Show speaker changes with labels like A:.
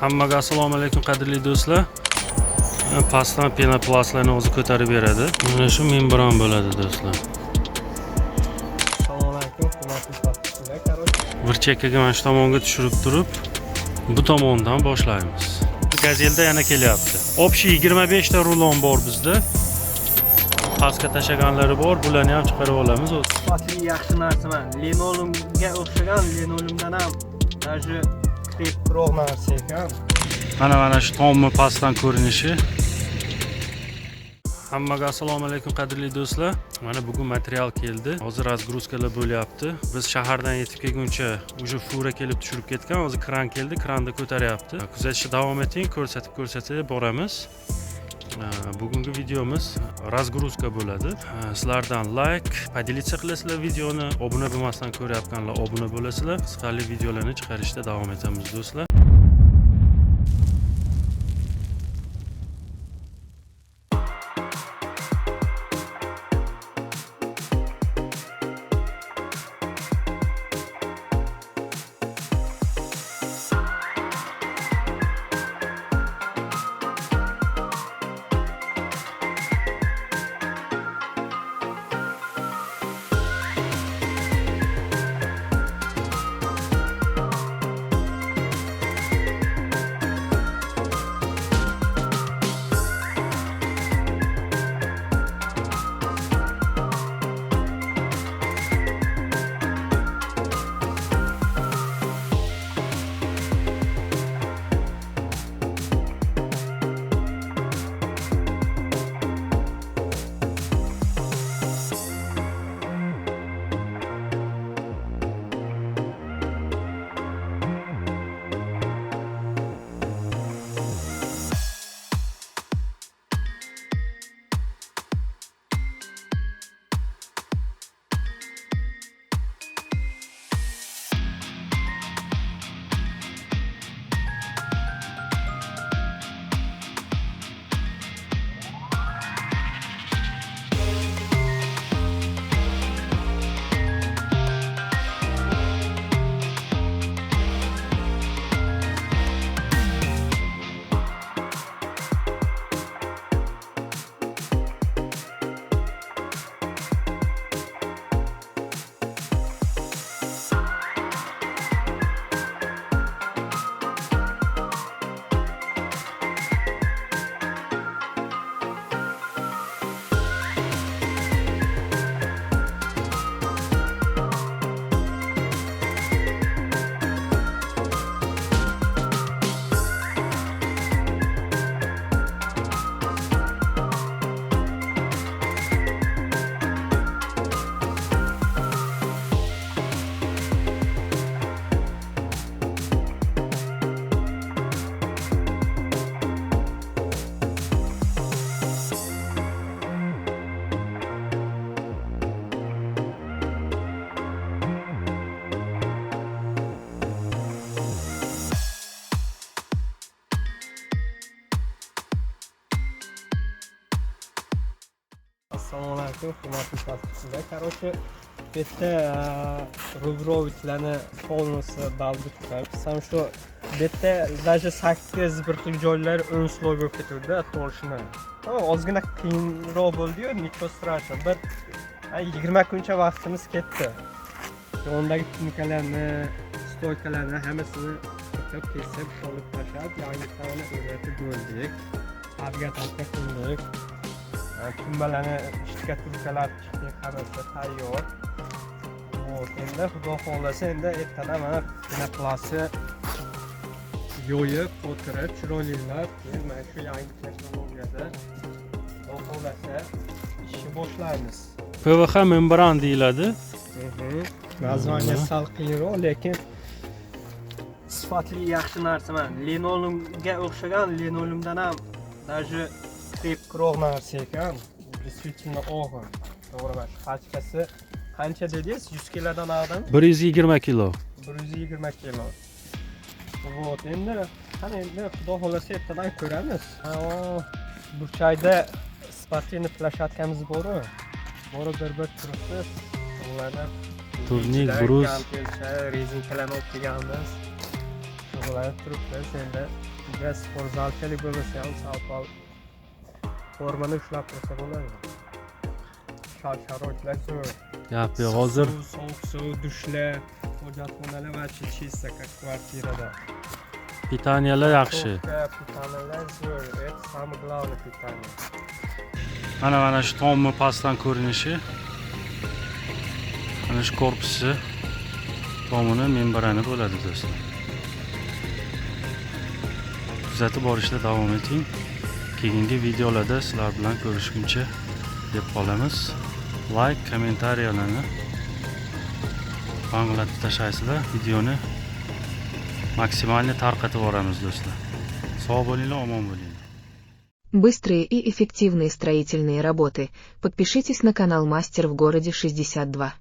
A: Hammaga assalomu alaykum qadrli do'stlar. Pastdan penoplastlarni o'zi ko'tarib beradi. Mana shu membran bo'ladi do'stlar.
B: Assalomu alaykum, hurmatli podpischilar.
A: Bir chekkaga mana shu tomonga tushirib turib, bu tomondan boshlaymiz. Gazelda yana kelyapti. Общий 25 ta rulon bor bizda. Pastga tashaganlari bor, bularni ham chiqarib olamiz.
B: Sifatli yaxshi narsa. Linolumga o'xshagan, linolumdan ham даже kreproq narsa ekan.
A: Mana shu tomni pastdan ko'rinishi. Hammaga assalomu alaykum qadrli do'stlar. Mana bugun material keldi. Hozir razgruskalar bo'lyapti. Biz shahardan yetib kelguncha уже fura kelib tushirib ketgan. Hozir kran keldi, kranda ko'taryapti. Kuzatishda davom eting, ko'rsatib boramiz. Bugungi videomiz razgruska bo'ladi. Sizlardan like, поделиться qilasizlar videoni, obuna bo'lmasdan ko'rayotganlar obuna bo'lasizlar. Qiziqarli videolarni chiqarishda davom etamiz do'stlar.
B: Assalomu alaykum, hurmatli podpischilar. Короче, bu yerda rubrovichlarni polnosi baldi chiqib, sam shu bu yerda даже 8 bir xil joylar ön slov bo'lib ketdi, to'lishini. Ozgina qiyinroq bo'ldi-yu, nechta strashno. Bir 20 kuncha vaqtimiz ketdi. Yondagi tunkalarni, stoykalarni hammasini bitta kesib, olib tashlab, yangilarni o'rnatib bo'ldik. Navigatorga qildik. Tumbalarni ishga turkalar chiqdi, hammasi tayyor. Endi xudo xolasa endi ertadan mana penoplastni yo'yib, o'tirib, chiroylilar, mana shu yangi texnologiyada xudo xolasa ishni boshlaymiz.
A: PVH membran deyiladi.
B: Nazvaniya sal qiyinroq, lekin sifatli yaxshi narsa. Linolumga o'xshagan, linolumdan ham даже kreproq narsa ekan. Действительно og'ir. To'g'ri, pachkasi qancha dedingiz? 100 kilodan og'dim?
A: 120 kilo.
B: 120 kilo. Вот, endi qani endi xudo xolasa ertadan ko'ramiz. Burchakda sportivniy plashatkamiz bor-ku. Bora bir turibdi. Ularni
A: turnik, brus,
B: rezinkalarni olib kelganmiz. tozalanib turibmiz. Endi bizga sportzalchalik bo'lmasa ham sal-pal formani ushlab tursa bo'ladi. Sharoitlar zo'r.
A: Gap yo'q, hozir
B: Sovuq suv, dushlar, hojatxonalar va chista как kvartirada.
A: pitaniyalar yaxshi.
B: Pitaniyalar zo'r. Это самое главное питание.
A: Mana shu tomni pastdan ko'rinishi. Mana shu korpusi tomini membrani bo'ladi do'stlar. Kuzatib borishda davom eting. Keyingi videolarda sizlar bilan ko'rishguncha deb qolamiz. Like, kommentariyalarni banglatib tashlaysizlar. Videoni maksimalni tarqatib boramiz do'stlar. Sog' bo'linglar, omon bo'linglar.
C: Быстрые и эффективные строительные работы. Подпишитесь на канал Мастер в городе 62.